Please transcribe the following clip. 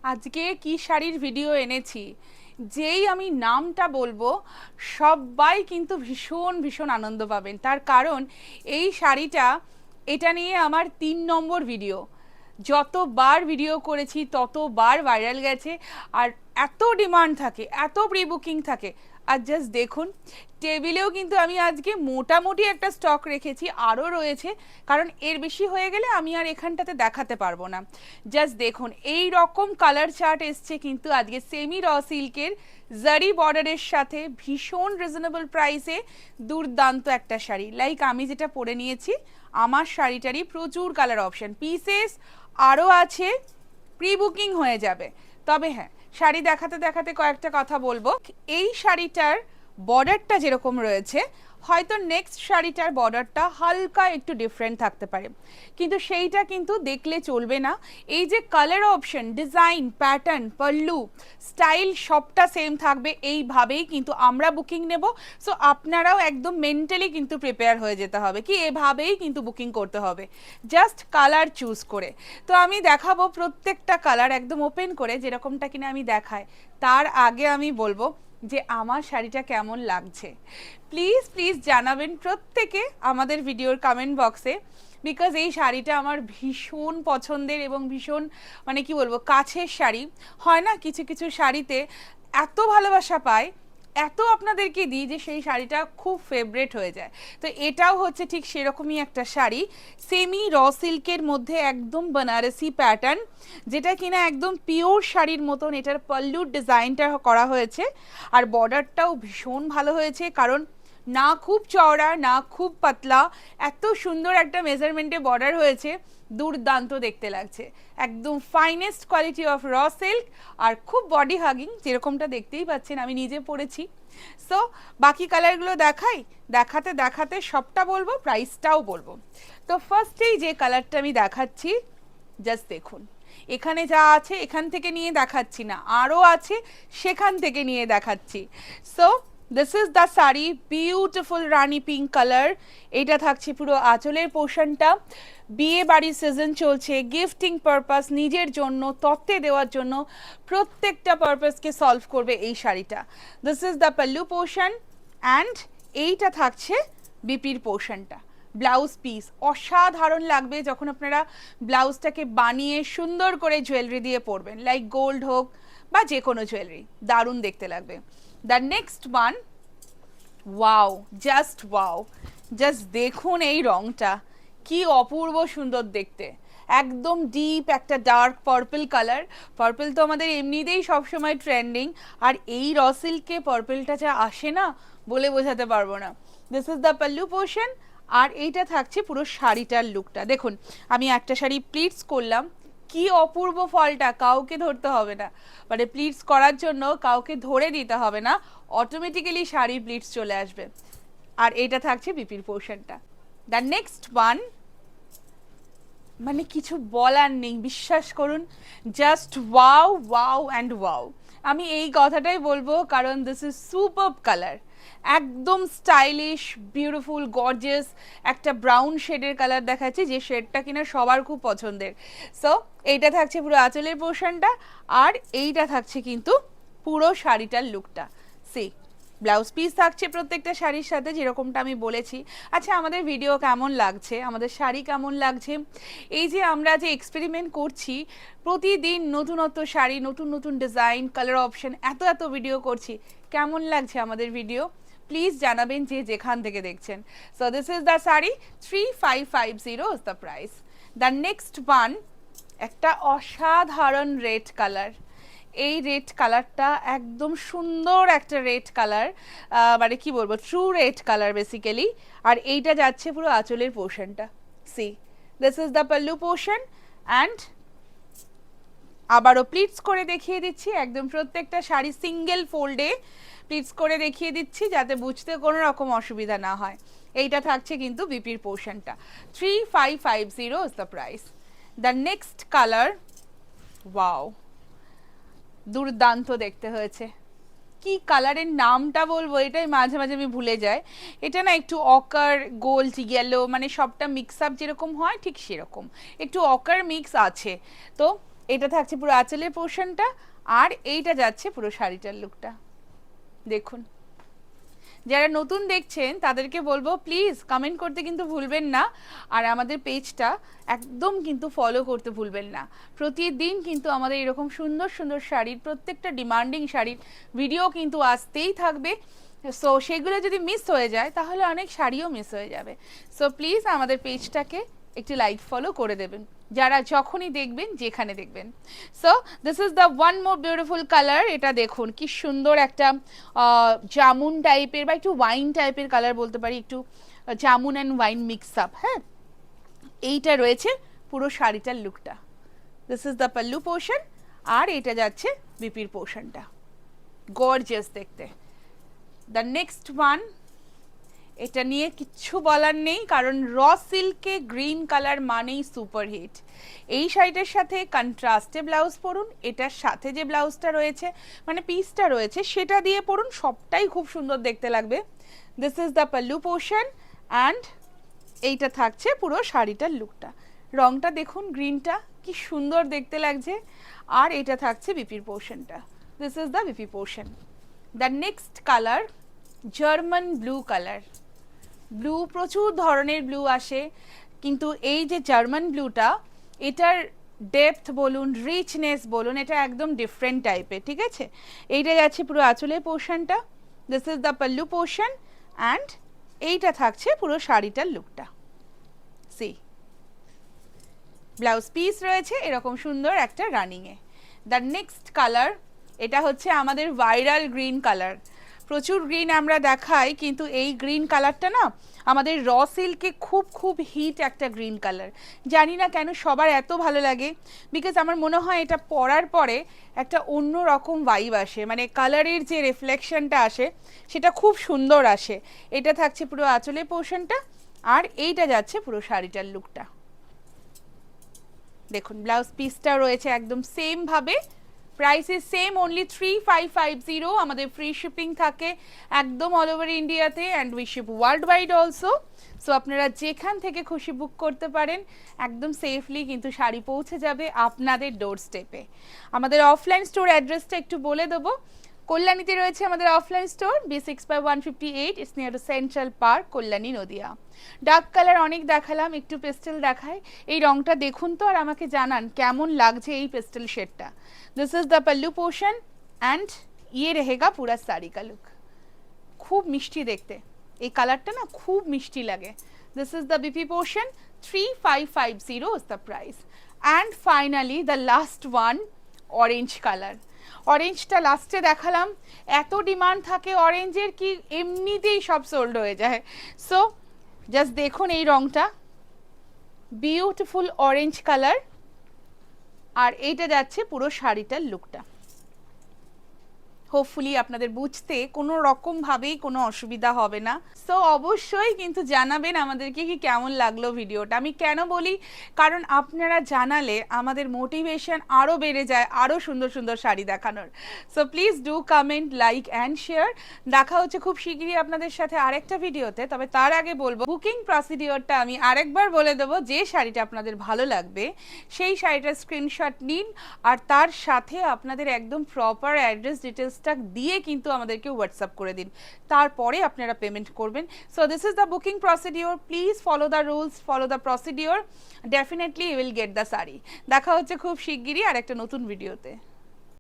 আজকে কি শাড়ির ভিডিও এনেছি, যেই আমি নামটা বলবো সবাই কিন্তু ভীষণ ভীষণ আনন্দ পাবেন। তার কারণ এই শাড়িটা, এটা নিয়ে আমার 3 নম্বর ভিডিও। যতবার ভিডিও করেছি ততবার ভাইরাল গেছে, আর এত ডিমান্ড থাকে, এত প্রি বুকিং থাকে। আর জাস্ট দেখুন, টেবিলেও কিন্তু আমি আজকে মোটামুটি একটা স্টক রেখেছি, আরও রয়েছে, কারণ এর বেশি হয়ে গেলে আমি আর এখানটাতে দেখাতে পারবো না। জাস্ট দেখুন, এই রকম কালার চার্ট এসছে কিন্তু আজকে সেমি র সিল্কের জারি বর্ডারের সাথে ভীষণ রিজনেবল প্রাইসে দুর্দান্ত একটা শাড়ি। লাইক আমি যেটা পরে নিয়েছি, আমার শাড়িটারই প্রচুর কালার অপশন, পিসেস আরও আছে, প্রি বুকিং হয়ে যাবে। তবে হ্যাঁ, শাড়ি দেখাতে দেখাতে কয়েকটা কথা বলবো। এই শাড়িটার বর্ডারটা যেরকম রয়েছে, হয়তো নেক্সট শাড়িটার বর্ডারটা হালকা একটু ডিফারেন্ট থাকতে পারে, কিন্তু সেইটা কিন্তু দেখলে চলবে না। এই যে colour option, design, pattern, pallu, style সবটা সেম থাকবে, এইভাবেই কিন্তু আমরা বুকিং নেব। সো আপনারাও একদম মেন্টালি কিন্তু প্রিপেয়ার হয়ে যেতে হবে, কি এভাবেই কিন্তু বুকিং করতে হবে, জাস্ট কালার চুজ করে। তো আমি দেখাবো প্রত্যেকটা কালার একদম ওপেন করে, যেরকমটা কিনা আমি দেখাই। তার আগে আমি বলবো যে আমার শাড়িটা কেমন লাগছে প্লিজ প্লিজ জানাবেন প্রত্যেকে আমাদের ভিডিওর কমেন্ট বক্সে। বিকজ এই শাড়িটা আমার ভীষণ পছন্দের এবং ভীষণ, মানে কি বলবো, কাছের শাড়ি। হয় না, কিছু কিছু শাড়িতে এত ভালোবাসা পায়, এত আপনাদেরকে দিই যে সেই শাড়িটা খুব ফেভারেট হয়ে যায়। তো এটাও হচ্ছে ঠিক সেরকমই একটা শাড়ি, সেমি র সিল্কের মধ্যে একদম বেনারসি প্যাটার্ন, যেটা কিনা একদম পিওর শাড়ির মতন। এটার পল্লুর ডিজাইনটা করা হয়েছে, আর বর্ডারটাও ভীষণ ভালো হয়েছে, কারণ না খুব চওড়া না খুব পাতলা, এত সুন্দর একটা মেজারমেন্টে বর্ডার হয়েছে, দুর্দান্ত দেখতে লাগছে। একদম finest quality of raw silk, আর খুব বডি হাগিং, যেরকমটা দেখতেই পাচ্ছেন আমি নিজে পরেছি। সো বাকি কালারগুলো দেখাই, দেখাতে দেখাতে সবটা বলবো, প্রাইসটাও বলবো। তো ফার্স্টেই যে কালারটা আমি দেখাচ্ছি, জাস্ট দেখুন, এখানে যা আছে এখান থেকে নিয়ে দেখাচ্ছি না, আরও আছে সেখান থেকে নিয়ে দেখাচ্ছি। So this is the sari, beautiful Rani pink colour. এটা থাকছে পুরো আঁচলের পোর্শনটা। বিয়ে বাড়ির সিজন চলছে, গিফটিং পারপাস, নিজের জন্য, তত্ত্বে দেওয়ার জন্য, প্রত্যেকটা পারপাসকে সলভ করবে এই শাড়িটা। This is the pallu portion, and এইটা থাকছে বিপির পোর্শনটা। ব্লাউজ পিস অসাধারণ লাগবে যখন আপনারা ব্লাউজটাকে বানিয়ে সুন্দর করে জুয়েলারি দিয়ে পরবেন, লাইক গোল্ড হোক বা যে কোনো জুয়েলারি, দারুণ দেখতে লাগবে। The next one, wow, just wow, just দেখুন এই রংটা কি অপূর্ব সুন্দর দেখতে, একদম ডিপ একটা ডার্ক পার্পল কালার। পার্পল তো আমাদের এমনিতেই সবসময় ট্রেন্ডিং, আর এই র সিল্কে পার্পলটা যা আসে না, বলে বোঝাতে পারবো না। This is the pallu portion, আর এইটা থাকছে পুরো শাড়িটার লুকটা। দেখুন, আমি একটা শাড়ি প্লিটস করলাম, কি অপূর্ব ফলটা, কাউকে ধরতে হবে না, মানে প্লিটস করার জন্য কাউকে ধরে দিতে হবে না, অটোমেটিক্যালি শাড়ি প্লিটস চলে আসবে। আর এটা থাকছে বিপির পোর্শনটা। দ্য নেক্সট ওয়ান, মানে কিছু বলার নেই, বিশ্বাস করুন, just wow wow and wow. আমি এই কথাটাই বলবো, কারণ দিস ইজ সুপারব কালার, একদম স্টাইলিশ, বিউটিফুল, গর্জিয়াস একটা ব্রাউন শেডের কালার দেখাচ্ছি, যে শেডটা কিনা সবার খুব পছন্দের। সো এইটা থাকছে পুরো আঁচলের পোর্শনটা, আর এইটা থাকছে কিন্তু পুরো শাড়িটার লুকটা। সি, ব্লাউজ পিস থাকছে প্রত্যেকটা শাড়ির সাথে, যেরকমটা আমি বলেছি। আচ্ছা, আমাদের ভিডিও কেমন লাগছে, আমাদের শাড়ি কেমন লাগছে, এই যে আমরা যে এক্সপেরিমেন্ট করছি, প্রতিদিন নতুনত্ব শাড়ি, নতুন নতুন ডিজাইন, কালার অপশন, এত এত ভিডিও করছি, কেমন লাগছে আমাদের ভিডিও প্লিজ জানাবেন, যে যেখান থেকে দেখছেন। So this is the sari, 3550 is the price. The next one, একটা অসাধারণ রেড কালার। এই রেড কালারটা একদম সুন্দর একটা রেড কালার, মানে কি বলবো, ট্রু রেড কালার বেসিক্যালি। আর এইটা যাচ্ছে পুরো আঁচলের পোর্শনটা। See, this is the pallu portion, and আবারও প্লিটস করে দেখিয়ে দিচ্ছি, একদম প্রত্যেকটা শাড়ি সিঙ্গেল ফোল্ডে প্লিটস করে দেখিয়ে দিচ্ছি, যাতে বুঝতে কোনো রকম অসুবিধা না হয়। এইটা থাকছে কিন্তু বিপির পোর্শনটা, 3550 is the price. The next colour, wow, দুর্দান্ত দেখতে হয়েছে। কি কালারের নামটা বলবো, এটাই মাঝে মাঝে আমি ভুলে যাই। এটা না একটু অকার, গোল্ড, ইয়েলো, মানে সবটা মিক্স আপ যেরকম হয় ঠিক সেরকম, একটু অকার মিক্স আছে। তো এটা থাকছে পুরো আঁচলের পোর্শনটা, আর এইটা যাচ্ছে পুরো শাড়িটার লুকটা। দেখুন, যারা নতুন দেখছেন তাদেরকে বলবো প্লিজ কমেন্ট করতে কিন্তু ভুলবেন না, আর আমাদের পেজটা একদম কিন্তু ফলো করতে ভুলবেন না। প্রতিদিন কিন্তু আমাদের এরকম সুন্দর সুন্দর শাড়ির, প্রত্যেকটা ডিমান্ডিং শাড়ির ভিডিও কিন্তু আসতেই থাকবে। সো সেগুলো যদি মিস হয়ে যায় তাহলে অনেক শাড়িও মিস হয়ে যাবে। সো প্লিজ আমাদের পেজটাকে একটি লাইক ফলো করে দেবেন যারা যখনই দেখবেন, যেখানে দেখবেন। So this is the one more beautiful colour. এটা দেখুন কি সুন্দর একটা জামুন টাইপের বা একটু ওয়াইন টাইপের কালার বলতে পারি, একটু jamun and wine mix up. হ্যাঁ, এইটা রয়েছে পুরো শাড়িটার লুকটা। This is the pallu portion, আর এটা যাচ্ছে বিপির পোর্শনটা। গর্জিয়াস দেখতে। দ্য নেক্সট ওয়ান, এটা নিয়ে কিচ্ছু বলার নেই, কারণ র সিল্কে গ্রিন কালার মানেই সুপারহিট। এই শাড়িটার সাথে কন্ট্রাস্টে ব্লাউজ পরুন, এটার সাথে যে ব্লাউজটা রয়েছে মানে পিসটা রয়েছে সেটা দিয়ে পরুন, সবটাই খুব সুন্দর দেখতে লাগবে। This is the pallu portion, and এইটা থাকছে পুরো শাড়িটার লুকটা। রংটা দেখুন, গ্রিনটা কি সুন্দর দেখতে লাগছে, আর এটা থাকছে বিপির পোর্শনটা। This is the BP portion. The next colour German blue colour. Blue প্রচুর ধরনের ব্লু আসে, কিন্তু এই যে জার্মান ব্লুটা, এটার ডেপথ বলুন, রিচনেস বলুন, এটা একদম ডিফারেন্ট টাইপের। ঠিক আছে, এইটা যাচ্ছে পুরো আঁচলের পোর্শনটা। This is the pallu portion, and এইটা থাকছে পুরো শাড়িটার লুকটা। সি ব্লাউজ পিস রয়েছে এরকম সুন্দর একটা রানিংয়ে। দ্য নেক্সট কালার, এটা হচ্ছে আমাদের ভাইরাল গ্রিন কালার। প্রচুর গ্রিন আমরা দেখাই, কিন্তু এই গ্রিন কালারটা না আমাদের র সিল্কে খুব খুব হিট একটা গ্রিন কালার। জানি না কেন সবার এত ভালো লাগে, বিকজ আমার মনে হয় এটা পরার পরে একটা অন্য রকম ভাইব আসে, মানে কালারের যে রিফ্লেকশনটা আসে সেটা খুব সুন্দর আসে। এটা থাকছে পুরো আঁচলের পোর্শনটা, আর এইটা যাচ্ছে পুরো শাড়িটার লুকটা। দেখুন ব্লাউজ পিসটা রয়েছে একদম সেম ভাবে, প্রাইস ইজ সেম, অনলি 3550। আমাদের ফ্রি শিপিং থাকে একদম অল ওভার ইন্ডিয়াতে, and we ship world wide also. So আপনারা যেখান থেকে খুশি বুক করতে পারেন, একদম সেফলি কিন্তু শাড়ি পৌঁছে যাবে আপনাদের ডোর স্টেপে। আমাদের অফলাইন স্টোর অ্যাড্রেসটা একটু বলে দেবো। কল্যাণীতে রয়েছে আমাদের offline store, B6/158, it's near to central park, Kalyani, Nadia. Dark colour অনেক দেখালাম, একটু পেস্টেল দেখায়। এই রংটা দেখুন তো, আর আমাকে জানান কেমন লাগছে এই পেস্টেল শেডটা। This is the pallu portion, and ইয়ে रहेगा पूरा साड़ी का लुक। খুব মিষ্টি দেখতে, এই কালারটা না খুব মিষ্টি লাগে। This is the BP portion, 3550 is the price. And finally the last one, orange colour. অরেঞ্জটা লাস্টে দেখালাম, এত ডিমান্ড থাকে অরেঞ্জের কি এমনিতেই সব সোল্ড হয়ে যায়। সো জাস্ট দেখুন এই রংটা, বিউটিফুল অরেঞ্জ কালার, আর এইটা যাচ্ছে পুরো শাড়িটার লুকটা। হোপফুলি আপনাদের বুঝতে কোনো রকম ভাবেই কোনো অসুবিধা হবে না। সো অবশ্যই কিন্তু জানাবেন আমাদেরকে কি কেমন লাগলো ভিডিওটা। আমি কেন বলি, কারণ আপনারা জানালে আমাদের মোটিভেশন আরও বেড়ে যায় আরও সুন্দর সুন্দর শাড়ি দেখানোর। So please do comment, like and share. দেখা হচ্ছে খুব শীঘ্রই আপনাদের সাথে আরেকটা ভিডিওতে। তবে তার আগে বলবো, বুকিং প্রসিডিওরটা আমি আরেকবার বলে দেবো। যে শাড়িটা আপনাদের ভালো লাগবে সেই শাড়িটার স্ক্রিনশট নিন, আর তার সাথে আপনাদের একদম প্রপার অ্যাড্রেস ডিটেলস দিয়ে কিন্তু আমাদেরকে হোয়াটসঅ্যাপ করে দিন, তারপরে আপনারা পেমেন্ট করবেন। So this is the booking procedure, please follow the rules, follow the procedure, definitely you will get the sari. দেখা হচ্ছে খুব শিগগিরই আর একটা নতুন ভিডিওতে।